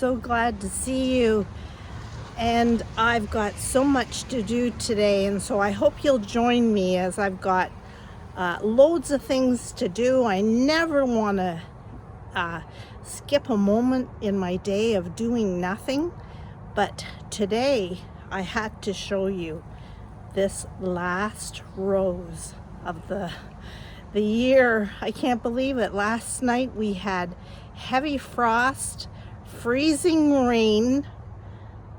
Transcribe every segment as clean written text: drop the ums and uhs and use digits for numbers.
so glad to see you. And I've got so much to do today, and so I hope you'll join me as I've got loads of things to do. I never want to skip a moment in my day of doing nothing, but today I had to show you this last rose of the year. I can't believe it. Last night we had heavy frost, freezing rain,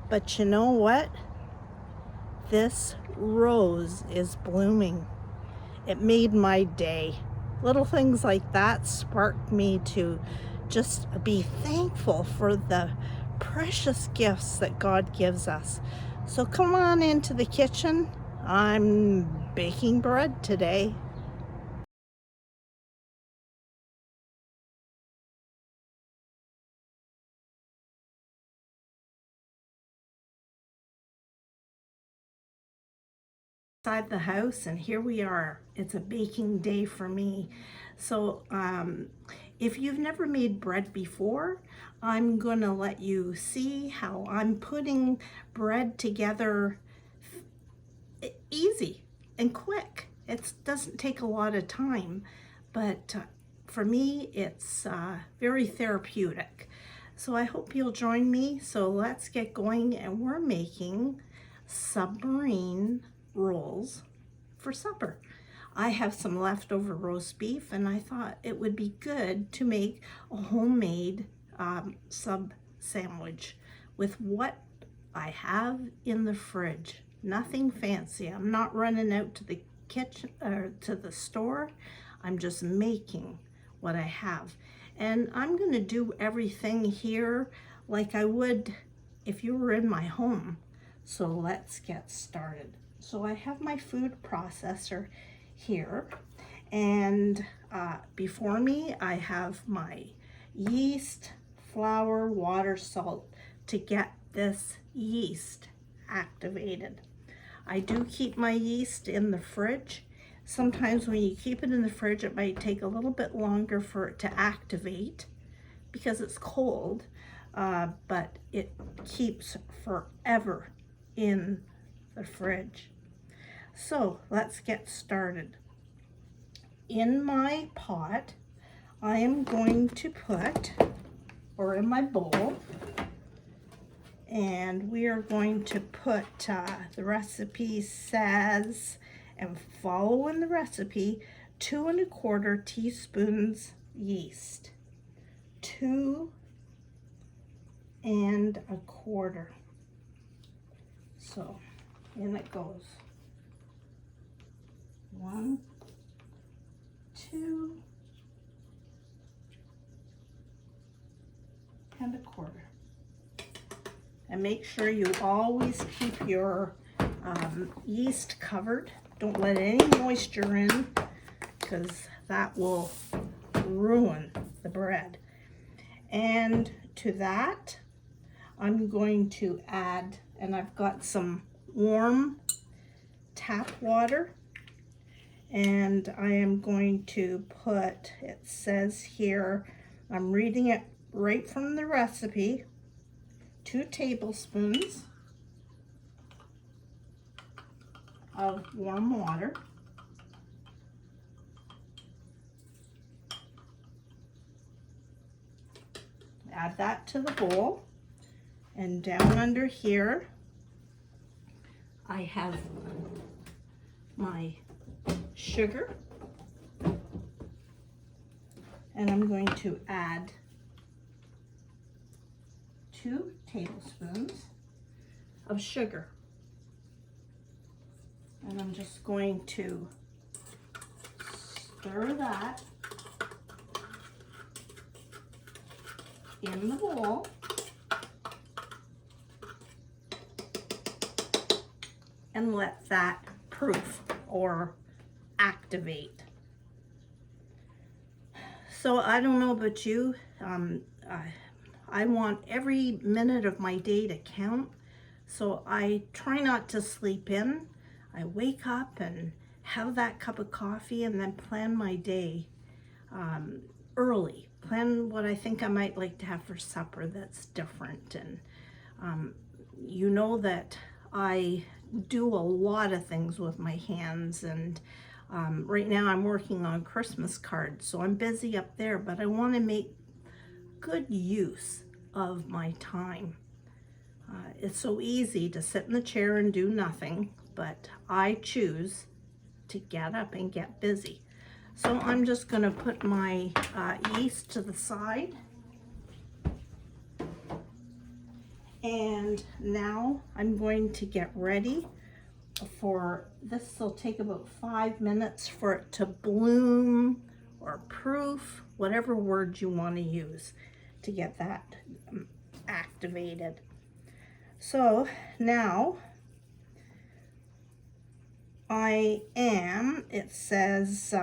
but you know what? This rose is blooming. It made my day. Little things like that sparked me to just be thankful for the precious gifts that God gives us. So come on into the kitchen. I'm baking bread today. Inside the house, and here we are. It's a baking day for me. So if you've never made bread before, I'm gonna let you see how I'm putting bread together easy and quick. It doesn't take a lot of time, but for me it's very therapeutic. So I hope you'll join me. So let's get going, and we're making submarine rolls for supper. I have some leftover roast beef, and I thought it would be good to make a homemade sub sandwich with what I have in the fridge. Nothing fancy. I'm not running out to the kitchen or to the store. I'm just making what I have. And I'm going to do everything here like I would if you were in my home. So let's get started. So I have my food processor here, and before me I have my yeast, flour, water, salt to get this yeast activated. I do keep my yeast in the fridge. Sometimes when you keep it in the fridge, it might take a little bit longer for it to activate because it's cold, but it keeps forever in the fridge. So let's get started. In my pot, I am going to put, or in my bowl, and we are going to put, the recipe says, and following the recipe, 2 1/4 teaspoons yeast. 2 1/4. So in it goes. 1, 2 1/4. And make sure you always keep your yeast covered. Don't let any moisture in, because that will ruin the bread. And to that, I'm going to add, and I've got some warm tap water, and I am going to put, it says here, I'm reading it right from the recipe, 2 tablespoons of warm water. Add that to the bowl, and down under here I have my sugar, and I'm going to add 2 tablespoons of sugar, and I'm just going to stir that in the bowl. And let that proof or activate. So I don't know about you, I want every minute of my day to count, so I try not to sleep in. I wake up and have that cup of coffee and then plan my day early. plan what I think I might like to have for supper that's different. And you know that I do a lot of things with my hands, and right now I'm working on Christmas cards, so I'm busy up there, but I want to make good use of my time. It's so easy to sit in the chair and do nothing, but I choose to get up and get busy. So I'm just going to put my yeast to the side. And now I'm going to get ready for this. Will take about 5 minutes for it to bloom or proof, whatever word you want to use to get that activated. So now it says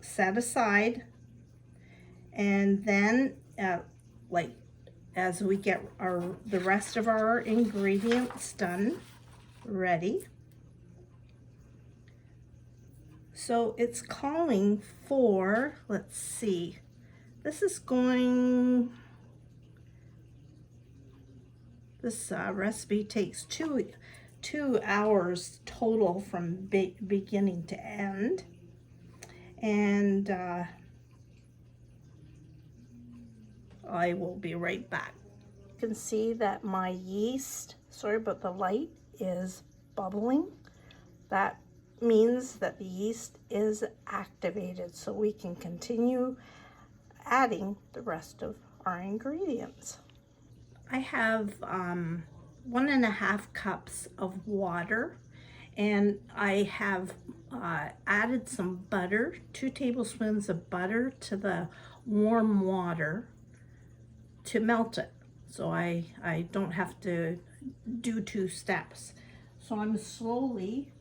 set aside, and then like as we get the rest of our ingredients done, ready. So it's calling for, let's see, this recipe takes two hours total from beginning to end. And I will be right back. You can see that my yeast, sorry about the light, is bubbling. That means that the yeast is activated, so we can continue adding the rest of our ingredients. I have 1.5 cups of water, and I have added some butter, 2 tablespoons of butter to the warm water to melt it. So I don't have to do 2 steps. So I'm slowly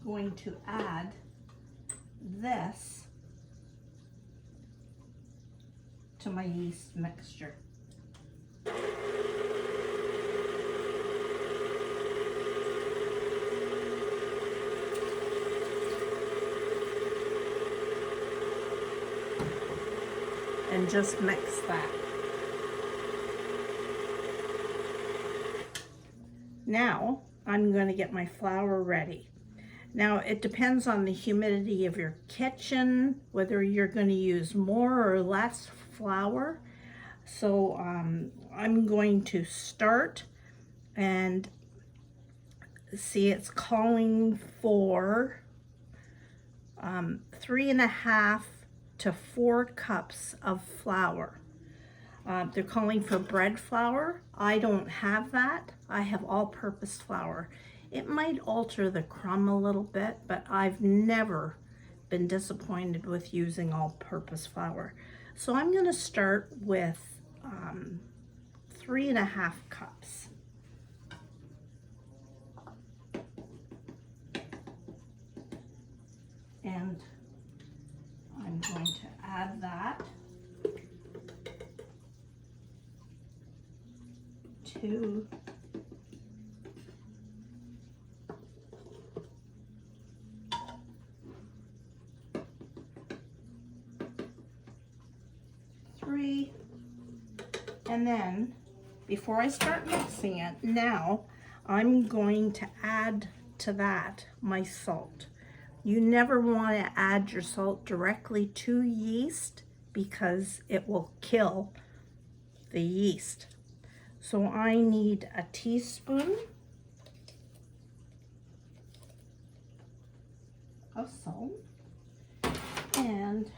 going to add this to my yeast mixture. And just mix that. Now I'm going to get my flour ready. Now it depends on the humidity of your kitchen, whether you're going to use more or less flour. So I'm going to start, and see it's calling for 3.5 to 4 cups of flour. They're calling for bread flour. I don't have that. I have all-purpose flour. It might alter the crumb a little bit, but I've never been disappointed with using all-purpose flour. So I'm going to start with 3.5 cups. And I'm going to add that to three, and then before I start mixing it, now I'm going to add to that my salt. You never want to add your salt directly to yeast because it will kill the yeast. So I need a teaspoon of salt, and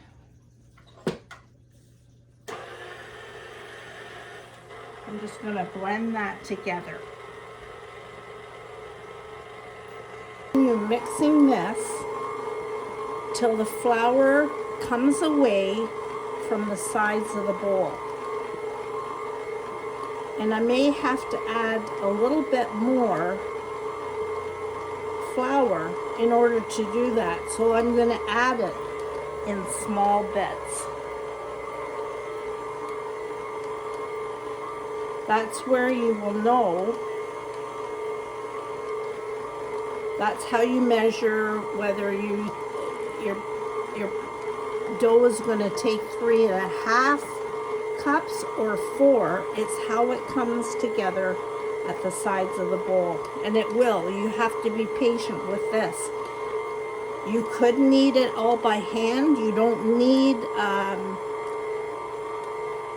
I'm just going to blend that together. You're mixing this till the flour comes away from the sides of the bowl. And I may have to add a little bit more flour in order to do that. So I'm going to add it in small bits. That's where you will know. That's how you measure whether your dough is going to take 3.5 cups or 4. It's how it comes together at the sides of the bowl. And it will. You have to be patient with this. You could knead it all by hand. You don't need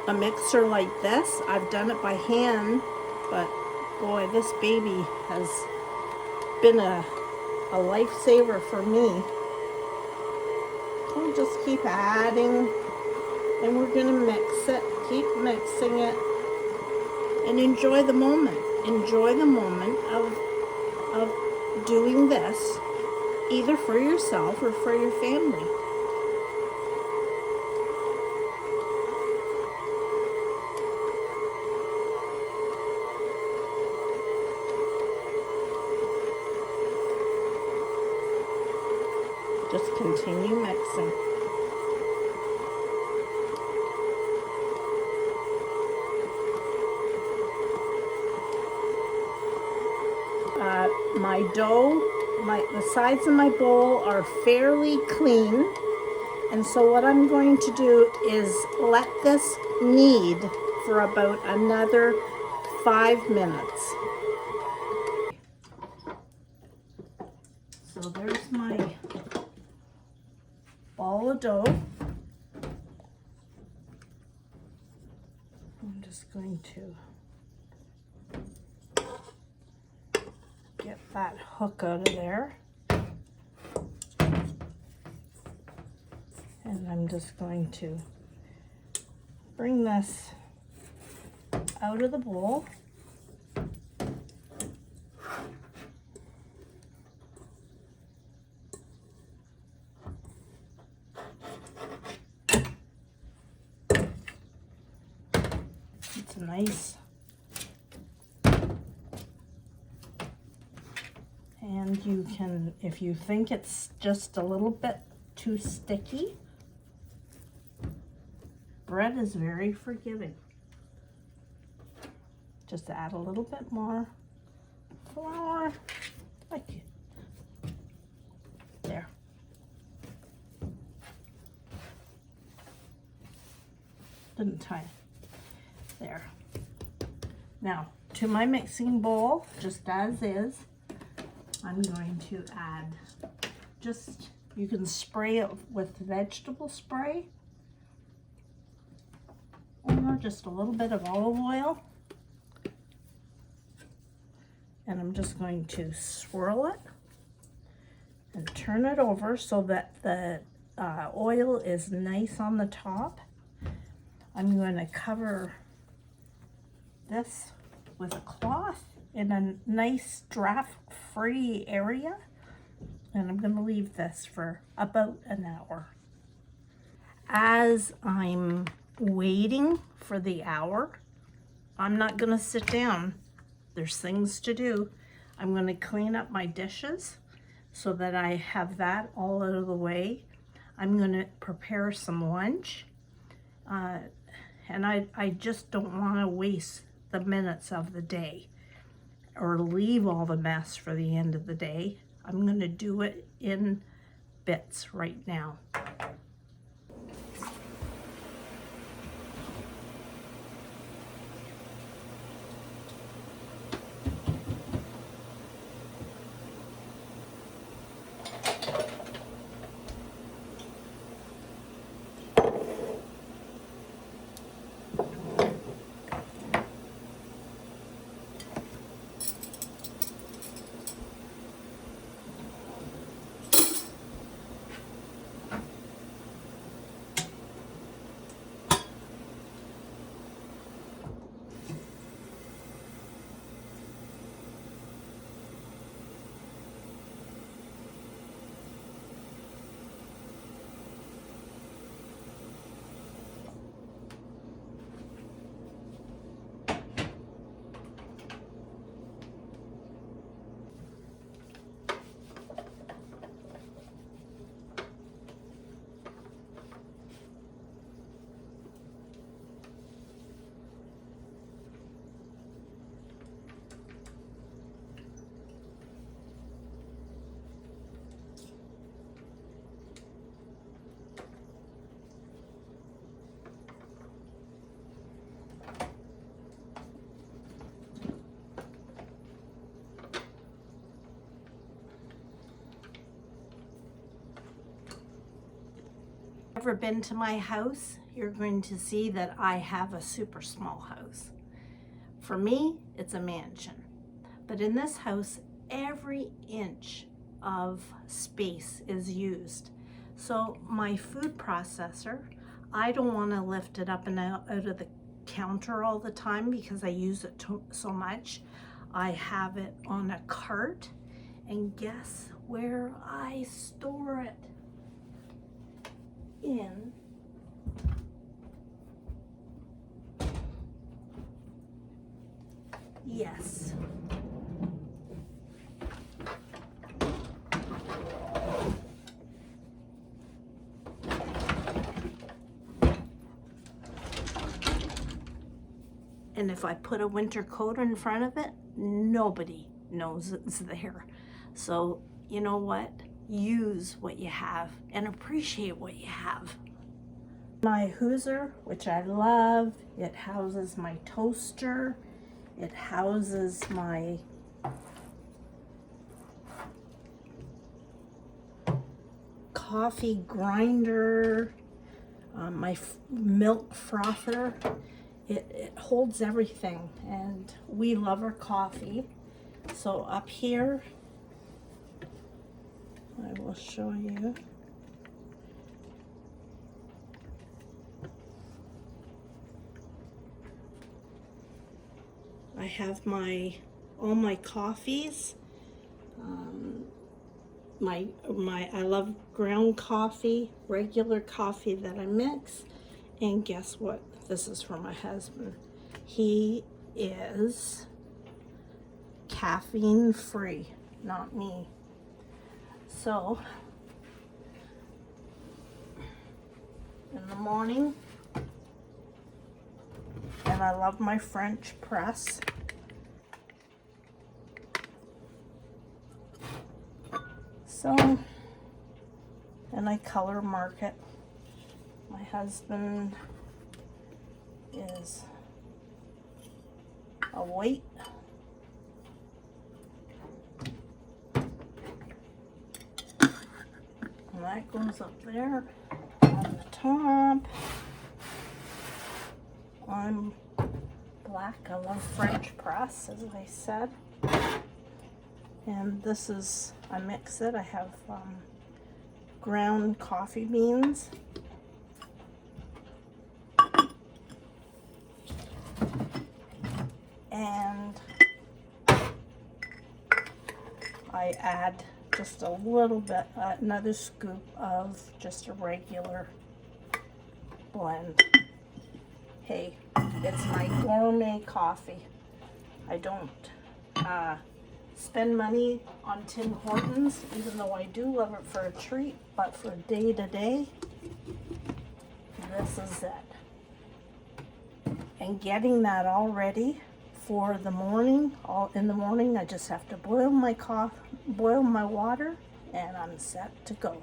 a mixer like this. I've done it by hand, but boy, this baby has been a lifesaver for me. We'll just keep adding, and we're gonna mix it, keep mixing it, and enjoy the moment. Enjoy the moment of doing this, either for yourself or for your family. Just continue mixing. My dough, the sides of my bowl are fairly clean. And so what I'm going to do is let this knead for about another 5 minutes. So there's my ball of dough. I'm just going to get that hook out of there. And I'm just going to bring this out of the bowl. It's nice. And you can, if you think it's just a little bit too sticky, bread is very forgiving. Just add a little bit more flour, like there. Didn't tie. There. Now, to my mixing bowl, just as is, I'm going to add just, you can spray it with vegetable spray, or just a little bit of olive oil. And I'm just going to swirl it and turn it over so that the oil is nice on the top. I'm going to cover this with a cloth in a nice draft-free area, and I'm going to leave this for about an hour. As I'm waiting for the hour, I'm not going to sit down. There's things to do. I'm going to clean up my dishes so that I have that all out of the way. I'm going to prepare some lunch, and I just don't want to waste the minutes of the day or leave all the mess for the end of the day. I'm going to do it in bits right now. ever been to my house, you're going to see that I have a super small house. For me, it's a mansion. But in this house, every inch of space is used. So my food processor, I don't want to lift it up and out of the counter all the time because I use it so much. I have it on a cart, and guess where I store it? In yes. And if I put a winter coat in front of it, nobody knows it's there. So you know what? Use what you have and appreciate what you have. My hooser, which I love, it houses my toaster. It houses my coffee grinder, my milk frother. It holds everything, and we love our coffee. So up here, I will show you. I have all my coffees. I love ground coffee, regular coffee that I mix. And guess what? This is for my husband. He is caffeine free, not me. So in the morning, and I love my French press. So, and I color mark it. My husband is a white. And that goes up there on the top. I'm black. I love French press, as I said. And this is, I mix it. I have ground coffee beans. And I add just a little bit, another scoop of just a regular blend. Hey, it's my gourmet coffee. I don't spend money on Tim Hortons, even though I do love it for a treat, but for day to day, this is it. And getting that all ready for the morning, in the morning, I just have to boil my water, and I'm set to go.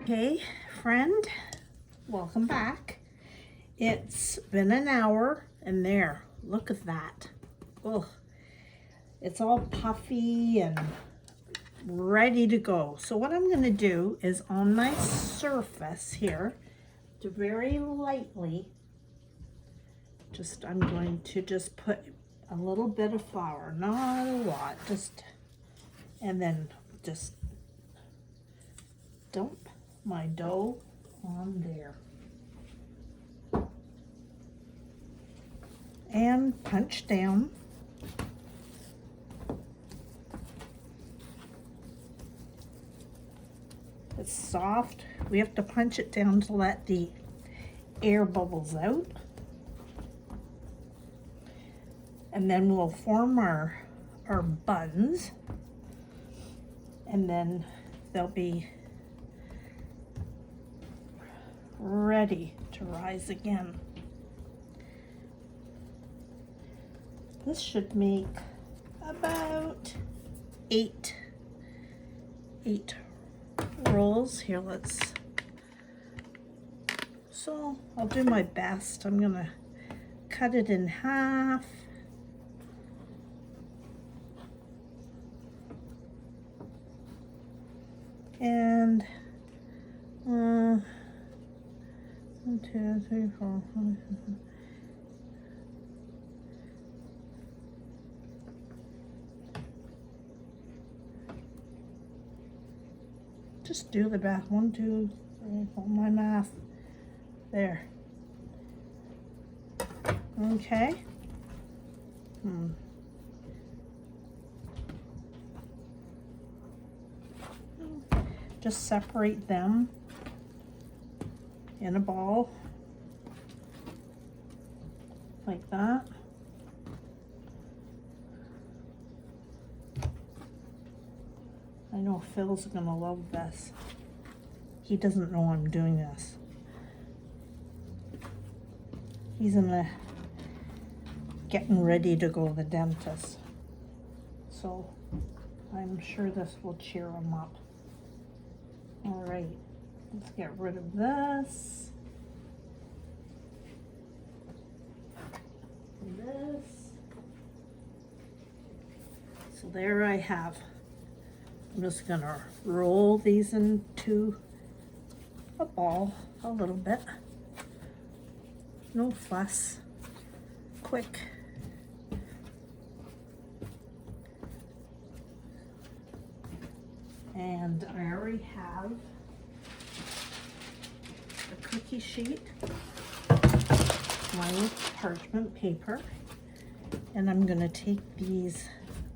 Hey, friend, welcome back. It's been an hour, and there, look at that. Oh, it's all puffy and ready to go. So what I'm going to do is on my surface here, to very lightly, I'm going to just put a little bit of flour, not a lot, and then just dump my dough on there. And punch down. It's soft. We have to punch it down to let the air bubbles out. And then we'll form our buns. And then they'll be ready to rise again. This should make about eight rolls. Here, so I'll do my best. I'm gonna cut it in half. And 1, 2, 3, 4, 5, 6. Just do the math. 1, 2, 3, 4. My math. There. Okay. Just separate them in a ball like that. I know Phil's gonna love this. He doesn't know I'm doing this. He's getting ready to go to the dentist. So I'm sure this will cheer him up. All right, let's get rid of this. And this. So there I have. I'm just gonna roll these into a ball a little bit. No fuss, quick. And I already have a cookie sheet, my parchment paper, and I'm gonna take these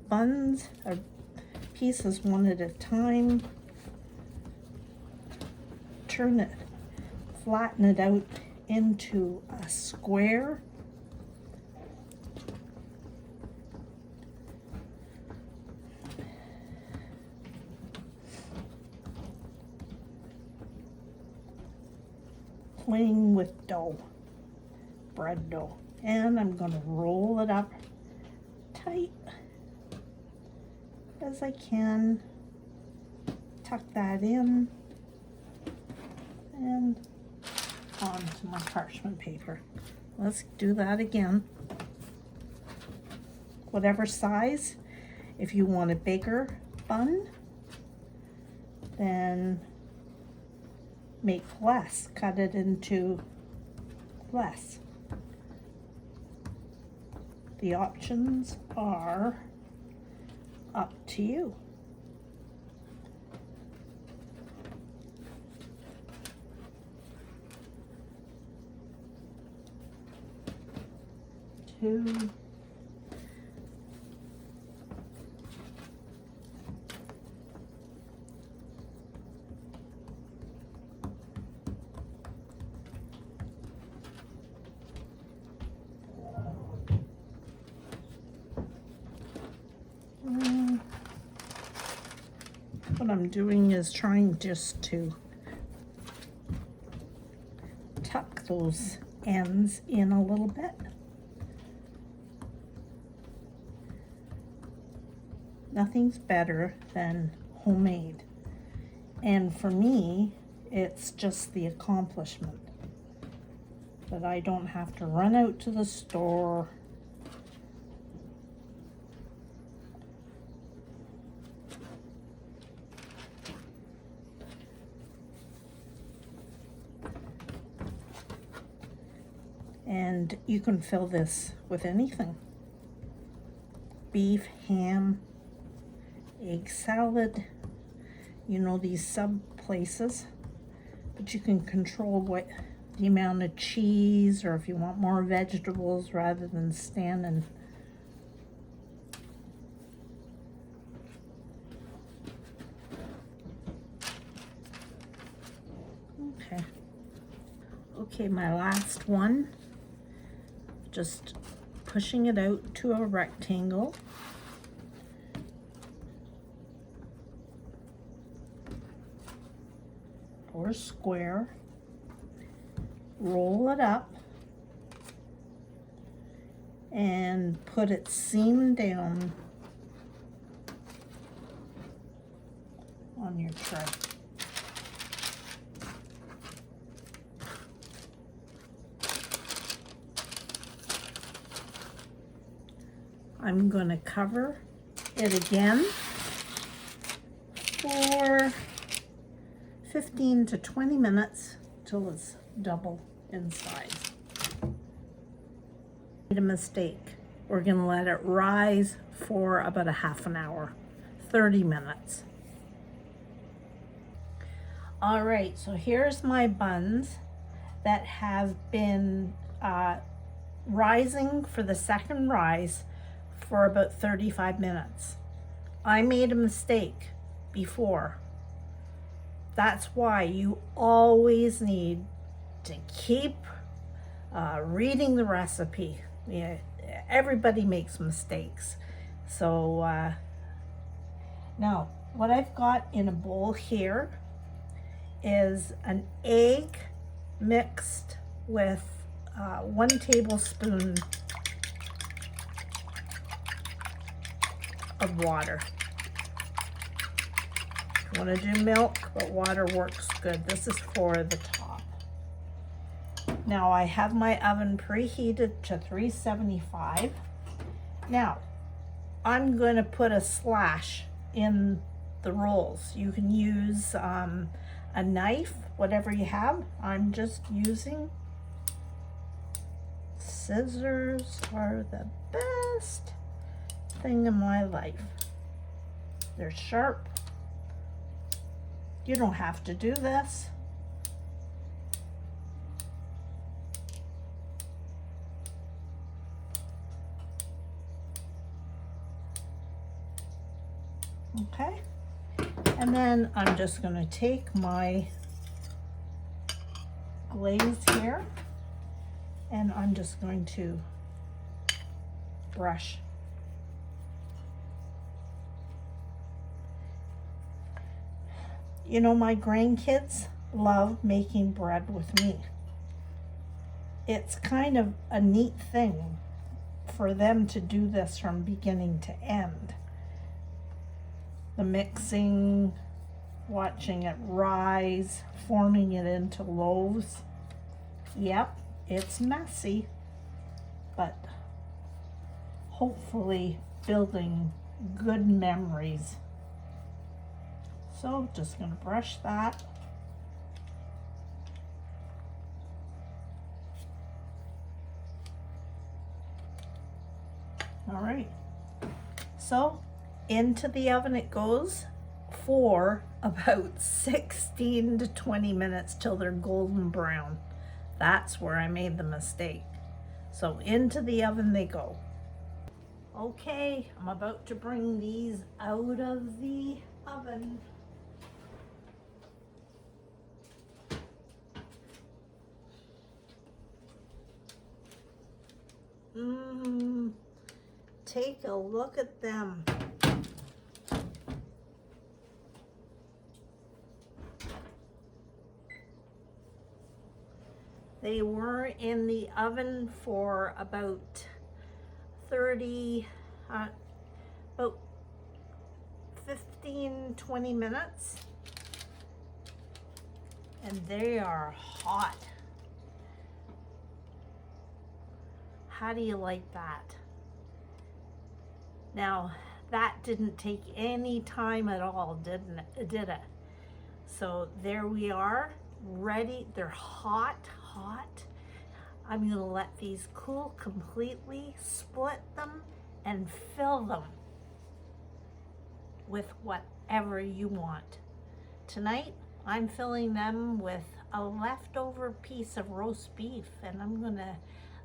buns, pieces one at a time, turn it, flatten it out into a square. Playing with dough, bread dough, and I'm going to roll it up tight as I can, tuck that in, and onto my parchment paper. Let's do that again. Whatever size, if you want a bigger bun, then make less, cut it into less. The options are up to you. Two. What I'm doing is trying just to tuck those ends in a little bit. Nothing's better than homemade. And for me, It's just the accomplishment that I don't have to run out to the store. And you can fill this with anything. Beef, ham, egg salad, you know, these sub places. But you can control what the amount of cheese, or if you want more vegetables rather than standing. Okay. Okay, my last one. Just pushing it out to a rectangle. Or square. Roll it up and put it seam down on your tray. I'm going to cover it again for 15 to 20 minutes till it's double in size. Made a mistake. We're going to let it rise for about a half an hour, 30 minutes. All right, so here's my buns that have been rising for the second rise for about 35 minutes. I made a mistake before. That's why you always need to keep reading the recipe. Yeah, everybody makes mistakes. So now what I've got in a bowl here is an egg mixed with 1 tablespoon of water. You want to do milk, but water works good. This is for the top. Now I have my oven preheated to 375. Now I'm going to put a slash in the rolls. You can use a knife, whatever you have. I'm just using scissors. Are the best thing in my life. They're sharp. You don't have to do this. Okay, and then I'm just going to take my glaze here and I'm just going to brush. You know, my grandkids love making bread with me. It's kind of a neat thing for them to do this from beginning to end. The mixing, watching it rise, forming it into loaves. Yep, it's messy, but hopefully building good memories. So just going to brush that. All right, so into the oven it goes for about 16 to 20 minutes till they're golden brown. That's where I made the mistake. So into the oven they go. Okay, I'm about to bring these out of the oven. Take a look at them. They were in the oven for about 15, 20 minutes. and they are hot. How do you like that? Now, that didn't take any time at all, did it? So there we are, ready. They're hot, hot. I'm gonna let these cool completely, split them, and fill them with whatever you want. Tonight, I'm filling them with a leftover piece of roast beef, and I'm gonna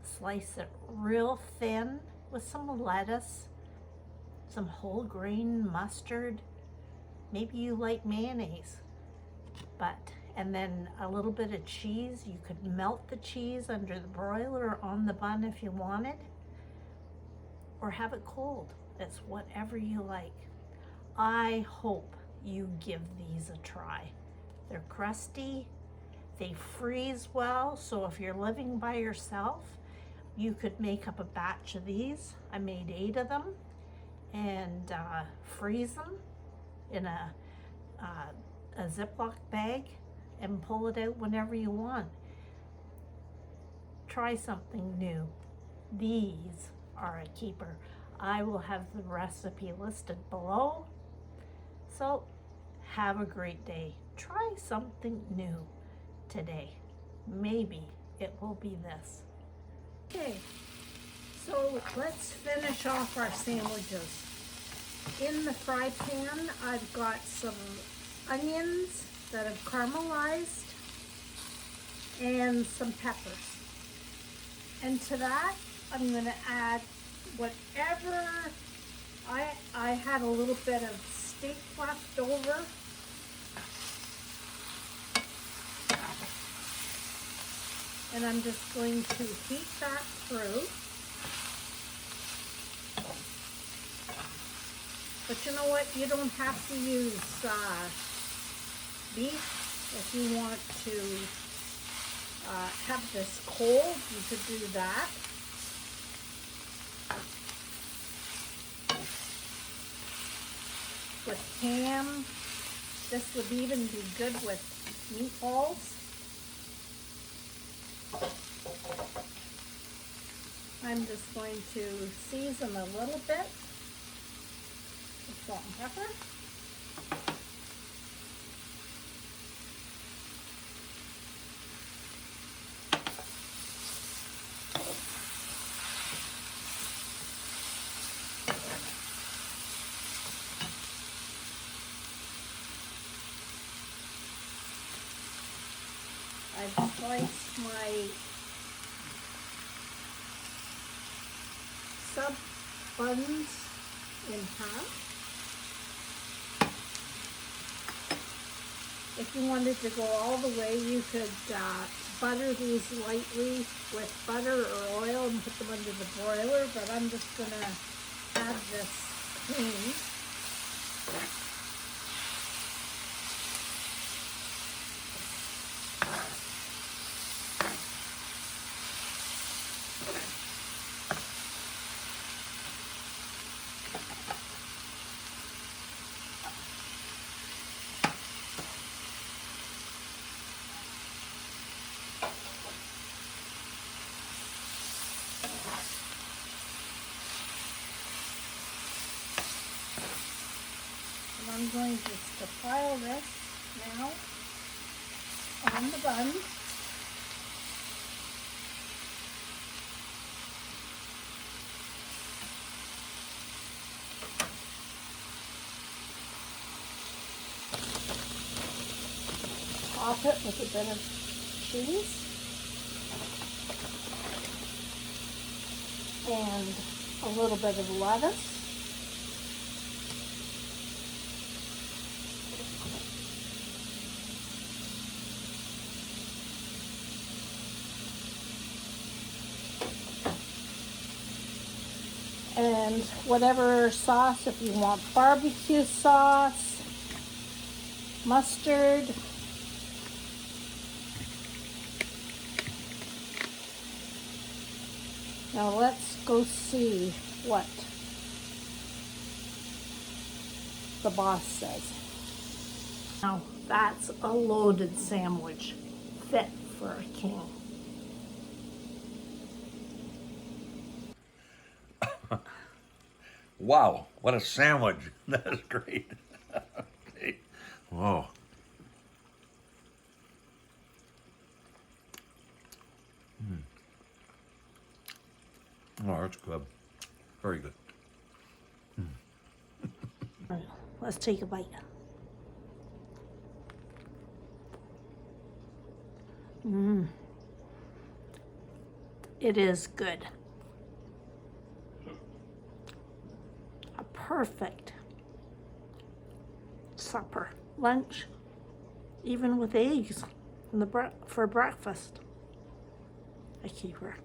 slice it real thin with some lettuce, some whole grain mustard, maybe you like mayonnaise, and then a little bit of cheese. You could melt the cheese under the broiler or on the bun if you wanted, or have it cold. It's whatever you like. I hope you give these a try. They're crusty, they freeze well, so if you're living by yourself, you could make up a batch of these. I made 8 of them, and freeze them in a Ziploc bag and pull it out whenever you want. Try something new. These are a keeper. I will have the recipe listed below. So have a great day. Try something new today. Maybe it will be this. Okay, so let's finish off our sandwiches. In the fry pan, I've got some onions that have caramelized and some peppers. And to that, I'm gonna add whatever, I had a little bit of steak left over. And I'm just going to heat that through. But you know what? You don't have to use beef if you want to have this cold. You could do that. With ham, this would even be good with meatballs. I'm just going to season a little bit with salt and pepper. I've sliced my sub buns in half. If you wanted to go all the way, you could butter these lightly with butter or oil and put them under the broiler, but I'm just going to have this clean. I'm going just to pile this now on the bun. Top it with a bit of cheese and a little bit of lettuce. And whatever sauce, if you want barbecue sauce, mustard, now let's go see what the boss says. Now That's a loaded sandwich, fit for a king. Wow, what a sandwich. That is great. Okay. Whoa. Oh, that's good. Very good. Let's take a bite. It is good. A perfect supper, lunch, even with eggs in the for breakfast. A keeper.